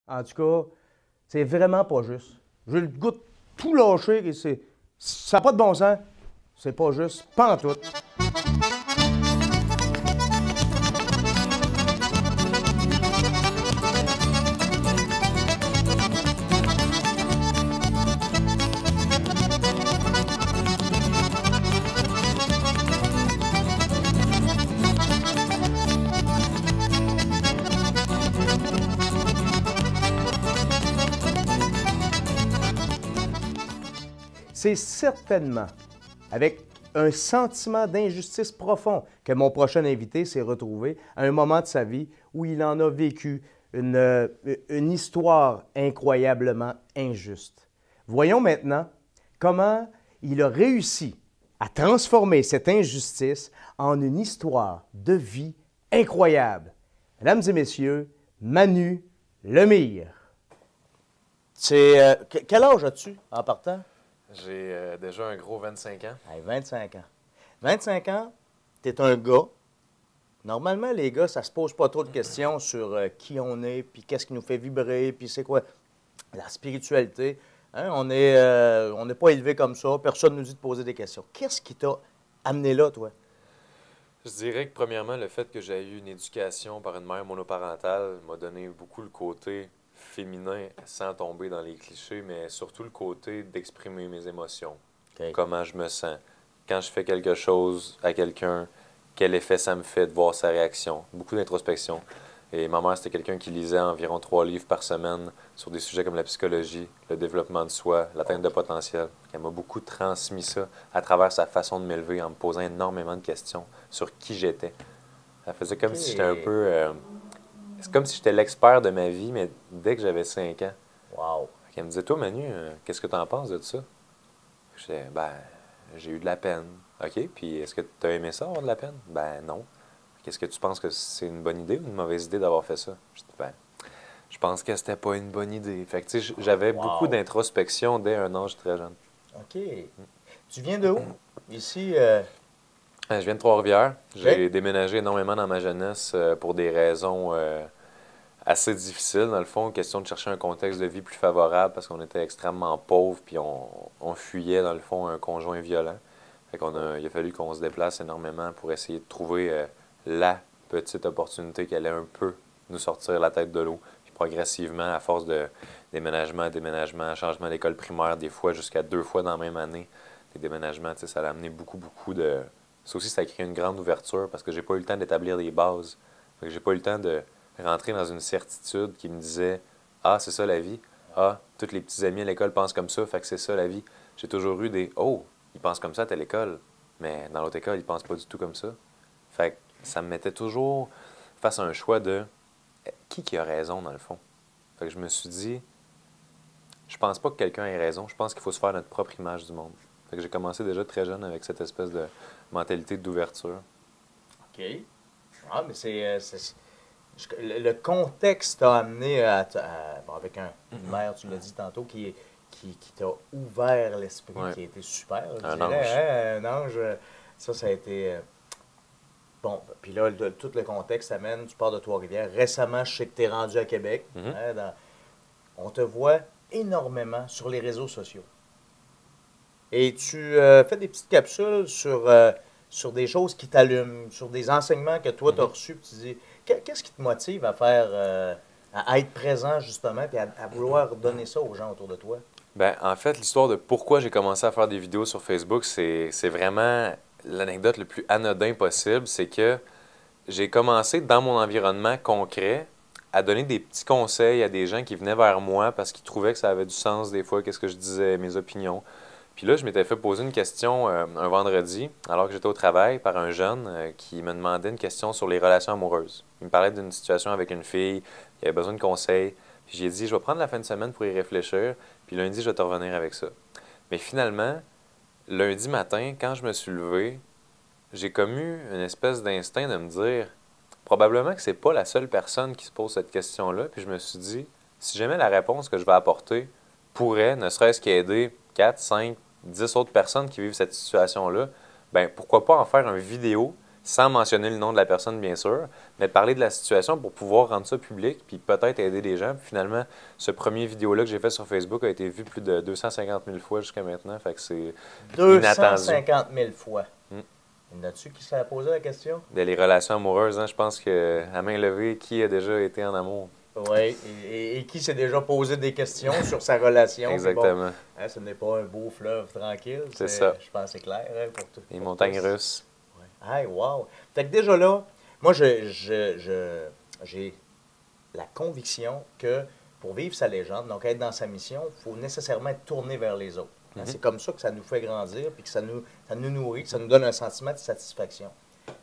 En tout cas, c'est vraiment pas juste. J'ai le goût de tout lâcher et ça n'a pas de bon sens. C'est pas juste, pas en tout. C'est certainement avec un sentiment d'injustice profond que mon prochain invité s'est retrouvé à un moment de sa vie où il en a vécu une histoire incroyablement injuste. Voyons maintenant comment il a réussi à transformer cette injustice en une histoire de vie incroyable. Mesdames et messieurs, Manu Lemire. Quel âge as-tu en partant? J'ai déjà un gros 25 ans. Hey, 25 ans. 25 ans, tu es un gars. Normalement, les gars, ça se pose pas trop de questions sur qui on est, puis qu'est-ce qui nous fait vibrer, puis c'est quoi la spiritualité. Hein? On n'est pas élevé comme ça. Personne ne nous dit de poser des questions. Qu'est-ce qui t'a amené là, toi? Je dirais que premièrement, le fait que j'ai eu une éducation par une mère monoparentale m'a donné beaucoup le côté féminin sans tomber dans les clichés, mais surtout le côté d'exprimer mes émotions. OK. Comment je me sens. Quand je fais quelque chose à quelqu'un, quel effet ça me fait de voir sa réaction. Beaucoup d'introspection. Et ma mère, c'était quelqu'un qui lisait environ 3 livres par semaine sur des sujets comme la psychologie, le développement de soi, l'atteinte de potentiel. Elle m'a beaucoup transmis ça à travers sa façon de m'élever en me posant énormément de questions sur qui j'étais. Ça faisait comme si j'étais un peu... c'est comme si j'étais l'expert de ma vie, mais dès que j'avais 5 ans. Wow. Elle me disait, toi, Manu, qu'est-ce que tu en penses de ça? Je disais, ben, j'ai eu de la peine. OK, puis est-ce que tu as aimé ça, avoir de la peine? Ben non. Qu'est-ce que tu penses que c'est une bonne idée ou une mauvaise idée d'avoir fait ça? Je dis, ben, je pense que c'était pas une bonne idée. Fait que, tu sais, j'avais beaucoup d'introspection dès un âge très jeune. OK. Tu viens de où? Ici, Je viens de Trois-Rivières. J'ai OK. déménagé énormément dans ma jeunesse pour des raisons assez difficiles, dans le fond. Question de chercher un contexte de vie plus favorable parce qu'on était extrêmement pauvres puis on fuyait, dans le fond, un conjoint violent. Fait il a fallu qu'on se déplace énormément pour essayer de trouver la petite opportunité qui allait un peu nous sortir la tête de l'eau. Puis progressivement, à force de déménagement, changement d'école primaire, des fois jusqu'à 2 fois dans la même année, des déménagements, tu sais, ça a amené beaucoup de... Ça aussi, ça a créé une grande ouverture parce que j'ai pas eu le temps d'établir des bases. Fait que j'ai pas eu le temps de rentrer dans une certitude qui me disait « Ah, c'est ça la vie. Ah, tous les petits amis à l'école pensent comme ça, fait que c'est ça la vie. » J'ai toujours eu des « Oh, ils pensent comme ça à telle école, mais dans l'autre école, ils pensent pas du tout comme ça. » Fait que ça me mettait toujours face à un choix de qui a raison dans le fond. Fait que je me suis dit, je pense pas que quelqu'un ait raison, je pense qu'il faut se faire notre propre image du monde. Fait que j'ai commencé déjà très jeune avec cette espèce de mentalité d'ouverture. OK. Ah, mais le contexte t'a amené bon, avec une mère, tu l'as dit tantôt, qui t'a ouvert l'esprit, Ouais. qui a été super, je Un dirais, ange. hein, un ange. Ça a été... bon, puis là, tout le contexte amène, tu pars de Trois-Rivières. Récemment, je sais que tu es rendu à Québec. Mhm. Hein, on te voit énormément sur les réseaux sociaux. Et tu fais des petites capsules sur des choses qui t'allument, sur des enseignements que toi, tu as reçus. Puis tu dis, qu'est-ce qui te motive à faire, à être présent, justement, puis à vouloir donner ça aux gens autour de toi? Ben, en fait, l'histoire de pourquoi j'ai commencé à faire des vidéos sur Facebook, c'est vraiment l'anecdote le plus anodin possible. C'est que j'ai commencé dans mon environnement concret à donner des petits conseils à des gens qui venaient vers moi parce qu'ils trouvaient que ça avait du sens des fois, qu'est-ce que je disais, mes opinions. Puis là, je m'étais fait poser une question un vendredi, alors que j'étais au travail, par un jeune qui me demandait une question sur les relations amoureuses. Il me parlait d'une situation avec une fille, il avait besoin de conseils. Puis j'ai dit, je vais prendre la fin de semaine pour y réfléchir, puis lundi, je vais te revenir avec ça. Mais finalement, lundi matin, quand je me suis levé, j'ai comme eu une espèce d'instinct de me dire, probablement que c'est pas la seule personne qui se pose cette question-là, puis je me suis dit, si jamais la réponse que je vais apporter pourrait, ne serait-ce qu'aider 4, 5, 10 autres personnes qui vivent cette situation-là, ben pourquoi pas en faire une vidéo sans mentionner le nom de la personne, bien sûr, mais de parler de la situation pour pouvoir rendre ça public, puis peut-être aider les gens. Puis finalement, ce premier vidéo-là que j'ai fait sur Facebook a été vu plus de 250 000 fois jusqu'à maintenant, fait que c'est inattendu. 250 000 fois. Mm. Y en a-tu qui se posé la question? Les relations amoureuses, hein, je pense que à main levée, qui a déjà été en amour? Oui, et qui s'est déjà posé des questions sur sa relation. Exactement. Bon, hein, ce n'est pas un beau fleuve tranquille. C'est ça. Je pense que c'est clair hein, pour tout. Les pour montagnes tous. russes. Ouais. Hey, wow! Fait que déjà là, moi, j'ai la conviction que pour vivre sa légende, donc être dans sa mission, il faut nécessairement être tourné vers les autres. Hein, c'est comme ça que ça nous fait grandir, puis que ça nous nourrit, que ça nous donne un sentiment de satisfaction.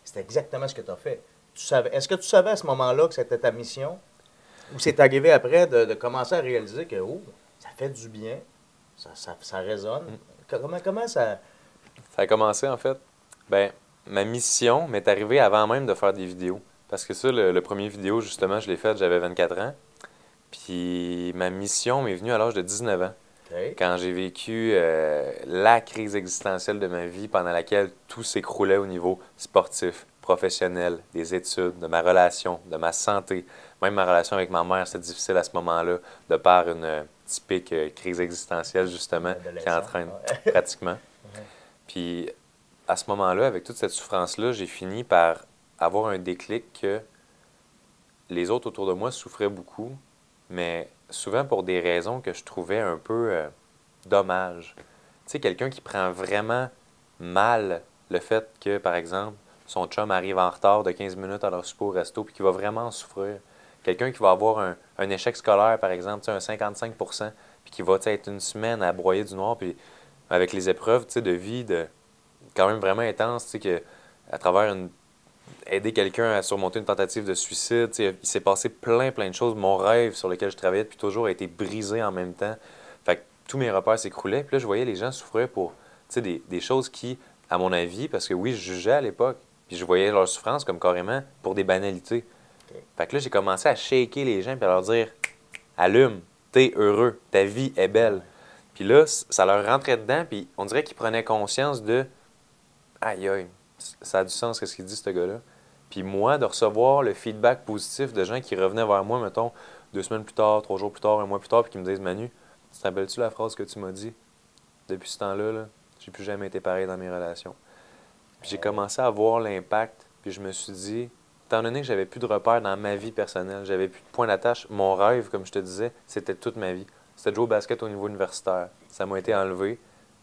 C'est exactement ce que tu as fait. Est-ce que tu savais à ce moment-là que c'était ta mission? Ou c'est arrivé après de commencer à réaliser que oh, ça fait du bien, ça résonne. Comment ça... Ça a commencé, en fait. Ben, ma mission m'est arrivée avant même de faire des vidéos. Parce que ça, le premier vidéo, justement, je l'ai fait, j'avais 24 ans. Puis ma mission m'est venue à l'âge de 19 ans. Okay. Quand j'ai vécu la crise existentielle de ma vie pendant laquelle tout s'écroulait au niveau sportif, professionnel, des études, de ma relation, de ma santé. Même ma relation avec ma mère, c'était difficile à ce moment-là, de par une typique crise existentielle, justement, qui entraîne pratiquement. Ouais. Puis à ce moment-là, avec toute cette souffrance-là, j'ai fini par avoir un déclic que les autres autour de moi souffraient beaucoup, mais souvent pour des raisons que je trouvais un peu dommages. Tu sais, quelqu'un qui prend vraiment mal le fait que, par exemple, son chum arrive en retard de 15 minutes à leur souper au resto puis qui va vraiment en souffrir. Quelqu'un qui va avoir un échec scolaire, par exemple, tu sais, un 55 puis qui va être une semaine à broyer du noir, puis avec les épreuves de vie quand même vraiment intenses, tu sais, que à travers aider quelqu'un à surmonter une tentative de suicide, tu sais, il s'est passé plein de choses. Mon rêve sur lequel je travaillais depuis toujours a été brisé en même temps. Fait que tous mes repères s'écroulaient. Puis là, je voyais les gens souffrir pour des choses qui, à mon avis, parce que oui, je jugeais à l'époque, puis je voyais leur souffrance comme carrément pour des banalités. Okay. Fait que là, j'ai commencé à shaker les gens puis à leur dire « Allume, t'es heureux, ta vie est belle. » Puis là, ça leur rentrait dedans, puis on dirait qu'ils prenaient conscience de « Aïe, aïe, ça a du sens, qu'est-ce qu'il dit, ce gars-là. » Puis moi, de recevoir le feedback positif de gens qui revenaient vers moi, mettons, 2 semaines plus tard, 3 jours plus tard, 1 mois plus tard, puis qui me disent « Manu, tu te rappelles-tu la phrase que tu m'as dit? Depuis ce temps-là, là, j'ai plus jamais été pareil dans mes relations. » Puis j'ai commencé à voir l'impact, puis je me suis dit, étant donné que j'avais plus de repères dans ma vie personnelle, j'avais plus de points d'attache, mon rêve, comme je te disais, c'était toute ma vie. C'était de jouer au basket au niveau universitaire. Ça m'a été enlevé.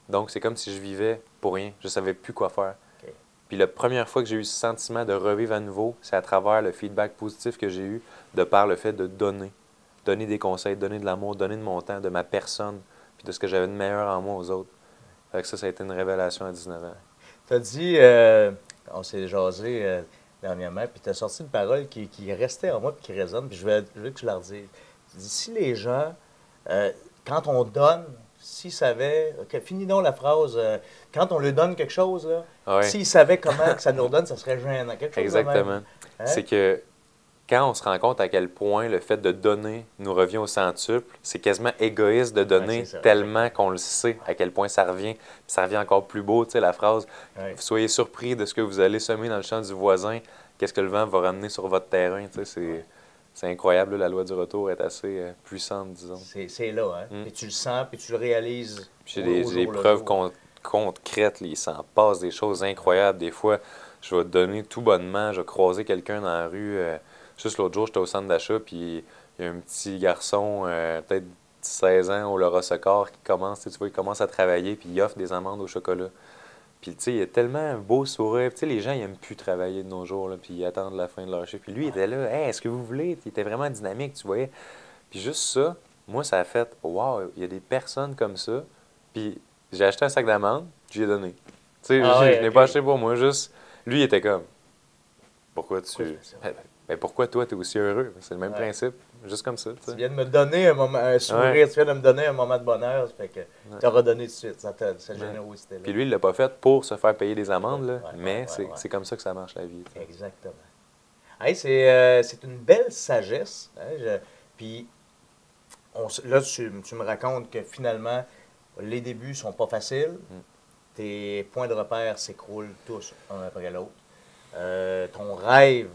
Donc, c'est comme si je vivais pour rien. Je savais plus quoi faire. Okay. Puis la première fois que j'ai eu ce sentiment de revivre à nouveau, c'est à travers le feedback positif que j'ai eu de par le fait de donner. Donner des conseils, donner de l'amour, donner de mon temps, de ma personne, puis de ce que j'avais de meilleur en moi aux autres. Fait que ça a été une révélation à 19 ans. Tu as dit, on s'est jasé dernièrement, puis tu as sorti une parole qui restait en moi et qui résonne, puis je veux que tu la redises. Tu dis, si les gens, quand on donne, s'ils savaient, finis donc la phrase, quand on leur donne quelque chose, là, s'ils savaient comment que ça nous redonne, ça serait gênant. Quelque chose exactement. de même. Hein? C'est que quand on se rend compte à quel point le fait de donner nous revient au centuple, c'est quasiment égoïste de donner tellement qu'on le sait à quel point ça revient. Puis ça revient encore plus beau, tu sais, la phrase « Soyez surpris de ce que vous allez semer dans le champ du voisin, qu'est-ce que le vent va ramener sur votre terrain. » Tu sais, c'est incroyable, là, la loi du retour est assez puissante, disons. C'est là, hein? Puis tu le sens, puis tu le réalises. Puis j'ai des preuves concrètes, il s'en passe des choses incroyables. Des fois, je vais donner tout bonnement, je vais croiser quelqu'un dans la rue. Juste l'autre jour, j'étais au centre d'achat, puis il y a un petit garçon, peut-être 16 ans, au Laura Secor, qui commence, tu vois, il commence à travailler, puis il offre des amandes au chocolat. Puis, tu sais, il a tellement un beau sourire. Tu sais, les gens, ils n'aiment plus travailler de nos jours, là, puis ils attendent la fin de leur chiffre. Puis lui, il était là, « Hey, est-ce que vous voulez? » Il était vraiment dynamique, tu voyais. Puis juste ça, moi, ça a fait, « Wow, il y a des personnes comme ça. » Puis j'ai acheté un sac d'amandes, j'y ai donné. Tu sais, je n'ai pas acheté pour moi, juste... Lui, il était comme, « Pourquoi tu... » Ben, pourquoi toi, tu es aussi heureux? C'est le même principe, juste comme ça. Tu viens de me donner un sourire, tu viens de me donner un moment de bonheur, ça fait que tu as redonné tout de suite cette générosité-là. Puis lui, il ne l'a pas fait pour se faire payer des amendes, là, mais c'est comme ça que ça marche la vie. T'sais. Exactement. Hey, c'est une belle sagesse. Hein, puis là, tu me racontes que finalement, les débuts ne sont pas faciles. Tes points de repère s'écroulent tous un après l'autre. ton rêve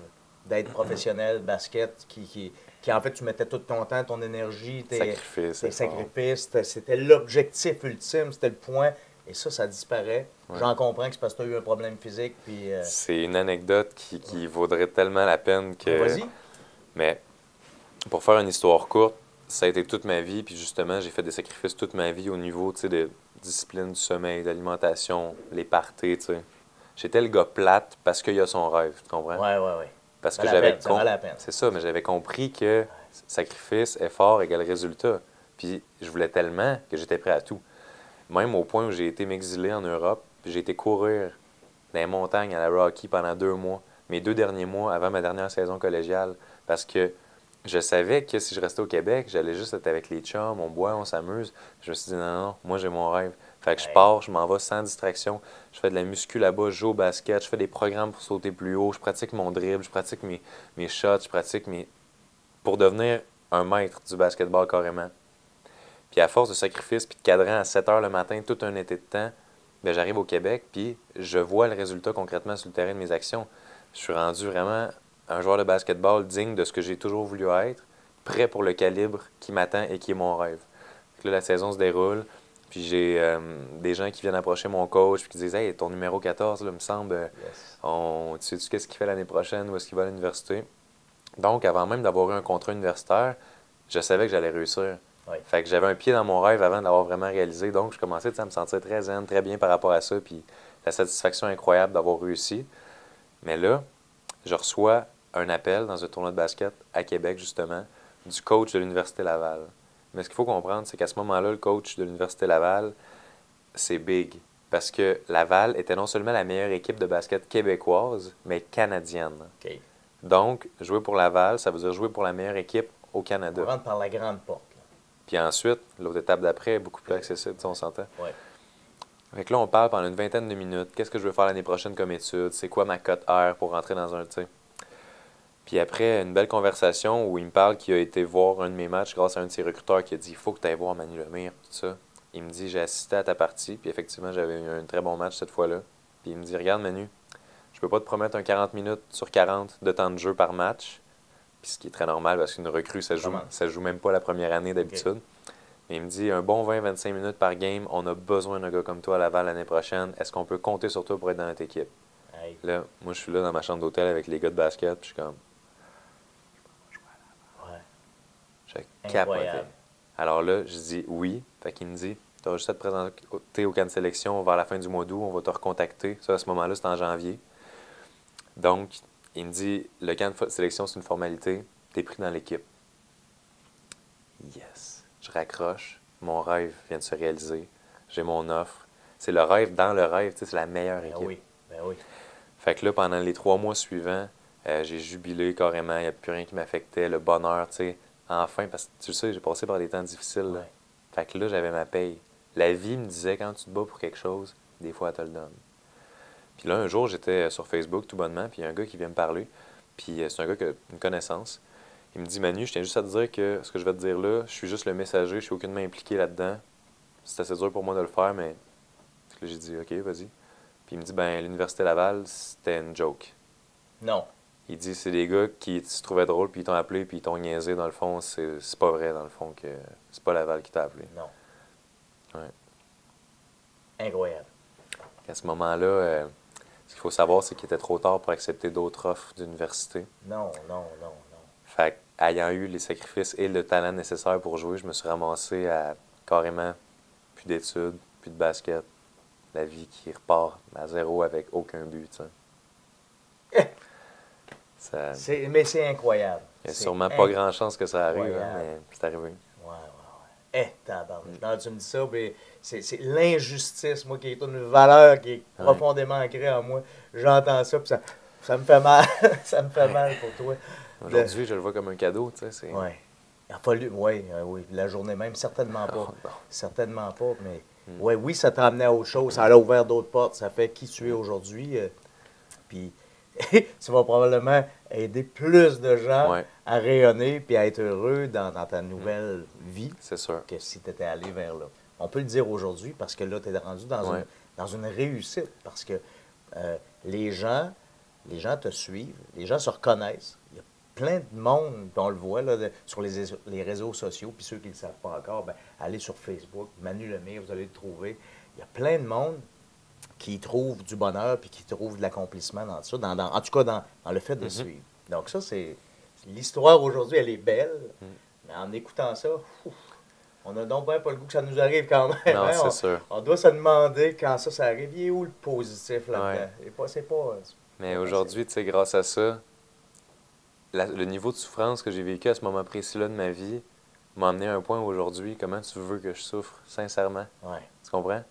d'être professionnel basket, qui en fait, tu mettais tout ton temps, ton énergie, tes sacrifices, c'était l'objectif ultime, c'était le point. Et ça disparaît. Ouais. J'en comprends que c'est parce que tu as eu un problème physique. Puis, c'est une anecdote qui vaudrait tellement la peine que... Vas-y. Mais pour faire une histoire courte, ça a été toute ma vie, puis justement, j'ai fait des sacrifices toute ma vie au niveau, tu sais, de discipline du sommeil, d'alimentation, les parties, tu sais. J'étais le gars plate parce qu'il a son rêve, tu comprends? Ouais. Parce Ça que valait j'avais ça valait la peine. C'est ça, mais j'avais compris que sacrifice, effort égale résultat. Puis je voulais tellement que j'étais prêt à tout. Même au point où j'ai été m'exiler en Europe, puis j'ai été courir dans les montagnes à la Rocky pendant 2 mois, mes 2 derniers mois avant ma dernière saison collégiale, parce que je savais que si je restais au Québec, j'allais juste être avec les chums, on boit, on s'amuse. Je me suis dit non, moi j'ai mon rêve. Fait que je pars, je m'en vais sans distraction. Je fais de la muscu là-bas, je joue au basket, je fais des programmes pour sauter plus haut, je pratique mon dribble, je pratique mes shots, je pratique mes... pour devenir un maître du basketball carrément. Puis à force de sacrifice, puis de cadran à 7 heures le matin, tout un été de temps, bien, j'arrive au Québec, puis je vois le résultat concrètement sur le terrain de mes actions. Je suis rendu vraiment un joueur de basketball digne de ce que j'ai toujours voulu être, prêt pour le calibre qui m'attend et qui est mon rêve. Là, la saison se déroule, puis j'ai des gens qui viennent approcher mon coach, puis qui disent « Hey, ton numéro 14, là, me semble, tu sais-tu qu'est-ce qu'il fait l'année prochaine, où est-ce qu'il va à l'université? » Donc, avant même d'avoir eu un contrat universitaire, je savais que j'allais réussir. Oui. Fait que j'avais un pied dans mon rêve avant de l'avoir vraiment réalisé. Donc, je commençais à me sentir très zen, très bien par rapport à ça. Puis la satisfaction incroyable d'avoir réussi. Mais là, je reçois un appel dans un tournoi de basket à Québec, justement, du coach de l'Université Laval. Mais ce qu'il faut comprendre, c'est qu'à ce moment-là, le coach de l'Université Laval, c'est big. Parce que Laval était non seulement la meilleure équipe de basket québécoise, mais canadienne. OK. Donc, jouer pour Laval, ça veut dire jouer pour la meilleure équipe au Canada. On rentre par la grande porte. Là. Puis ensuite, l'autre étape d'après est beaucoup plus accessible, on s'entend. Ouais. Fait que là, on parle pendant une vingtaine de minutes. Qu'est-ce que je veux faire l'année prochaine comme étude? C'est quoi ma cote R pour rentrer dans un, tu sais? Puis après, une belle conversation où il me parle qu'il a été voir un de mes matchs grâce à un de ses recruteurs qui a dit « Il faut que tu ailles voir Manu Lemire », tout ça. Il me dit « J'ai assisté à ta partie », puis effectivement, j'avais eu un très bon match cette fois-là. Puis il me dit « Regarde, Manu, je peux pas te promettre un 40 minutes sur 40 de temps de jeu par match. » Puis ce qui est très normal parce qu'une recrue, ça joue même pas la première année d'habitude. Okay. Mais il me dit, un bon 20-25 minutes par game, on a besoin d'un gars comme toi à Laval l'année prochaine. Est-ce qu'on peut compter sur toi pour être dans notre équipe? Hey. Là, moi, je suis là dans ma chambre d'hôtel avec les gars de basket, puis je suis comme... Ouais. Je capotais. Alors là, je dis oui. Fait qu'il me dit, tu auras juste à te présenter au camp de sélection vers la fin du mois d'août, on va te recontacter. Ça, à ce moment-là, c'est en janvier. Donc, il me dit, le camp de sélection, c'est une formalité, tu es pris dans l'équipe. Yes. Je raccroche, mon rêve vient de se réaliser, j'ai mon offre. C'est le rêve dans le rêve, tu sais, c'est la meilleure équipe. Ben oui. Fait que là, pendant les 3 mois suivants, j'ai jubilé carrément, il n'y a plus rien qui m'affectait, le bonheur, tu sais, enfin, parce que tu sais, j'ai passé par des temps difficiles. Là. Fait que là, j'avais ma paye. La vie me disait, quand tu te bats pour quelque chose, des fois, elle te le donne. Puis là, un jour, j'étais sur Facebook tout bonnement, puis il y a un gars qui vient me parler, puis c'est un gars qui a une connaissance. Il me dit, Manu, je tiens juste à te dire que ce que je vais te dire là, je suis juste le messager, je suis aucunement impliqué là-dedans. C'est assez dur pour moi de le faire, mais là, j'ai dit, OK, vas-y. Puis il me dit, ben l'Université Laval, c'était une joke. Non. Il dit, c'est des gars qui se trouvaient drôles, puis ils t'ont appelé, puis ils t'ont niaisé. Dans le fond, c'est pas vrai, dans le fond, que c'est pas Laval qui t'a appelé. Non. Ouais. Incroyable. À ce moment-là, ce qu'il faut savoir, c'est qu'il était trop tard pour accepter d'autres offres d'université. Non. Fait ayant eu les sacrifices et le talent nécessaire pour jouer, je me suis ramassé à carrément plus d'études, plus de basket. La vie qui repart à zéro avec aucun but, tu sais. Mais c'est incroyable. Il n'y a sûrement pas grand chance que ça arrive, hein, mais c'est arrivé. Ouais. Tabarnak. Tu me dis ça, mais c'est l'injustice, moi, qui est une valeur qui est profondément ancrée en moi. J'entends ça, puis ça me fait mal. Ça me fait mal pour toi. Aujourd'hui, je le vois comme un cadeau, tu sais. Oui. Il a fallu, oui. La journée même, certainement pas. Certainement pas, mais oui, ça t'a amené à autre chose. Ça a ouvert d'autres portes. Ça fait qui tu es aujourd'hui. Puis, tu vas probablement aider plus de gens à rayonner puis à être heureux dans ta nouvelle vie. C'est sûr. Que si tu étais allé vers là. On peut le dire aujourd'hui parce que là, tu es rendu dans une réussite. Parce que les gens les gens te suivent, les gens se reconnaissent. Il y a plein de monde, on le voit là, sur les réseaux sociaux, puis ceux qui ne le savent pas encore, ben, allez sur Facebook, Manu Lemire, vous allez le trouver. Il y a plein de monde qui trouve du bonheur puis qui trouve de l'accomplissement dans ça, en tout cas dans le fait de suivre. Donc ça, c'est l'histoire aujourd'hui, elle est belle, mais en écoutant ça, on n'a donc pas le goût que ça nous arrive quand même. Non, hein? c'est sûr. On doit se demander quand ça arrive, il est où le positif là-dedans? C'est pas Mais aujourd'hui, tu sais, grâce à ça, le niveau de souffrance que j'ai vécu à ce moment précis-là de ma vie m'a amené à un point où aujourd'hui, comment tu veux que je souffre, sincèrement? Ouais. Tu comprends?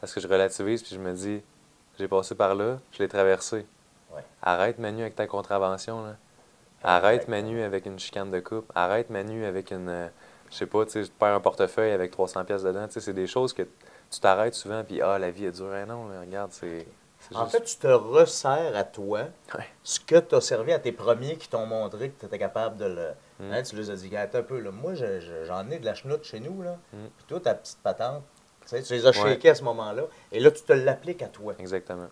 Parce que je relativise puis je me dis, j'ai passé par là, je l'ai traversé. Ouais. Arrête, Manu, avec ta contravention, là. Arrête, Manu, avec une chicane de couple. Arrête, Manu, avec une... je sais pas, tu sais, je perds un portefeuille avec 300 pièces dedans. Tu sais, c'est des choses que tu t'arrêtes souvent puis la vie est dure. Eh non, là, regarde, c'est En juste... fait, tu te resserres à toi Ouais. ce que tu as servi à tes premiers qui t'ont montré que tu étais capable de le... Hein, tu les as dit, attends un peu, là, moi, j'en ai de la chenoute chez nous, là. Puis toi, ta petite patente, tu sais, tu les as shakées à ce moment-là. Et là, tu te l'appliques à toi, Exactement.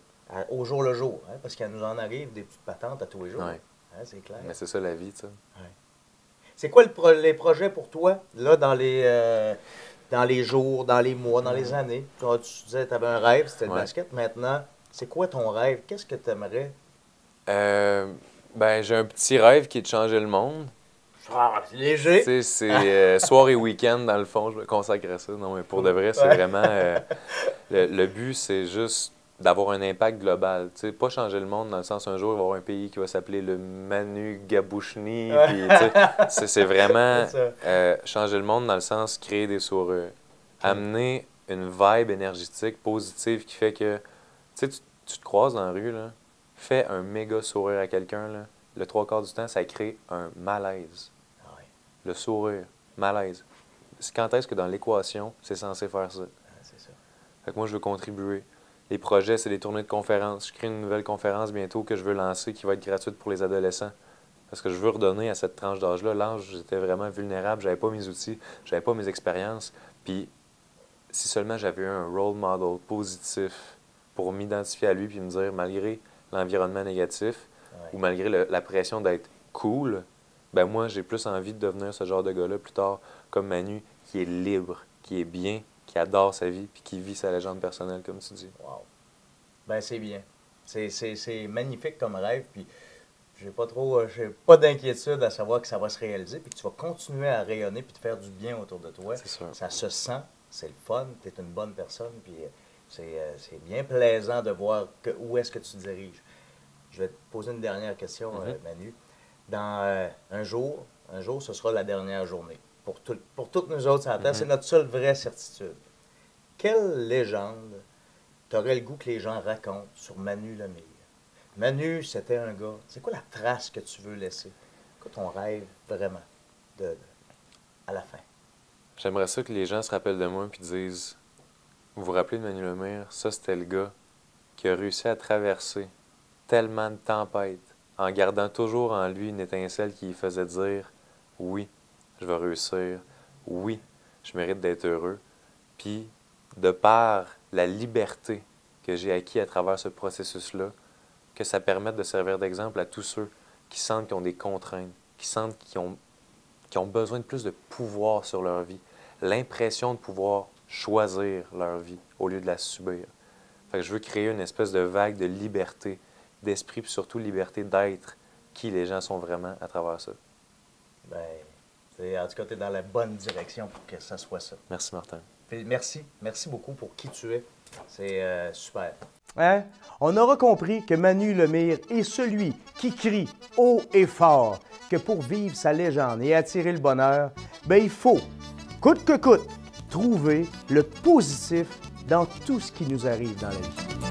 au jour le jour. Hein, parce qu'il nous en arrive des petites patentes à tous les jours. Ouais. Hein, c'est clair. Mais c'est ça la vie, tu sais. C'est quoi les projets pour toi, là, dans les jours, dans les mois, dans les années? Tu disais que tu avais un rêve, c'était le basket. Maintenant, c'est quoi ton rêve? Qu'est-ce que tu aimerais? Ben, j'ai un petit rêve qui est de changer le monde. Ah, c'est léger. Tu sais, c'est soir et week-end, dans le fond, je me consacre à ça. Non, mais pour de vrai, c'est vraiment... le but, c'est juste d'avoir un impact global. Tu sais, pas changer le monde dans le sens un jour, il va y avoir un pays qui va s'appeler le Manu Gabouchni. Puis, tu sais, c'est vraiment changer le monde dans le sens créer des sourires. Amener une vibe énergétique positive qui fait que, tu sais, tu te croises dans la rue, là, fais un méga sourire à quelqu'un, là, le 3/4 du temps, ça crée un malaise. Le sourire, malaise. Quand est-ce que dans l'équation, c'est censé faire ça? C'est ça. Fait que moi, je veux contribuer. Les projets, c'est des tournées de conférences. Je crée une nouvelle conférence bientôt que je veux lancer qui va être gratuite pour les adolescents. Parce que je veux redonner à cette tranche d'âge-là. L'âge, j'étais vraiment vulnérable, j'avais pas mes outils, j'avais pas mes expériences. Puis, si seulement j'avais eu un role model positif pour m'identifier à lui puis me dire, malgré l'environnement négatif ou malgré la pression d'être cool, ben moi, j'ai plus envie de devenir ce genre de gars-là plus tard, comme Manu, qui est libre, qui est bien, qui adore sa vie puis qui vit sa légende personnelle, comme tu dis. Wow. Ben, c'est bien. C'est magnifique comme rêve. Puis, j'ai pas d'inquiétude à savoir que ça va se réaliser puis que tu vas continuer à rayonner puis de faire du bien autour de toi. C'est sûr. Ça se sent, c'est le fun, tu es une bonne personne puis c'est bien plaisant de voir où est-ce que tu te diriges. Je vais te poser une dernière question, Manu. Dans un jour, ce sera la dernière journée. Pour toutes nous autres, c'est notre seule vraie certitude. Quelle légende t'aurais le goût que les gens racontent sur Manu Lemire? Manu, c'était un gars. C'est quoi la trace que tu veux laisser? C'est quoi ton rêve vraiment à la fin? J'aimerais ça que les gens se rappellent de moi et disent, vous vous rappelez de Manu Lemire? Ça, c'était le gars qui a réussi à traverser tellement de tempêtes en gardant toujours en lui une étincelle qui lui faisait dire « Oui, je vais réussir. Oui, je mérite d'être heureux. » Puis, de par la liberté que j'ai acquis à travers ce processus-là, que ça permette de servir d'exemple à tous ceux qui sentent qu'ils ont des contraintes, qui sentent qu'ils ont besoin de plus de pouvoir sur leur vie, l'impression de pouvoir choisir leur vie au lieu de la subir. Fait que je veux créer une espèce de vague de liberté d'esprit, puis surtout liberté d'être qui les gens sont vraiment à travers ça. Bien, en tout cas, tu es dans la bonne direction pour que ça soit ça. Merci, Martin. Merci beaucoup pour qui tu es. C'est super. Hein? On aura compris que Manu Lemire est celui qui crie haut et fort que pour vivre sa légende et attirer le bonheur, ben il faut, coûte que coûte, trouver le positif dans tout ce qui nous arrive dans la vie.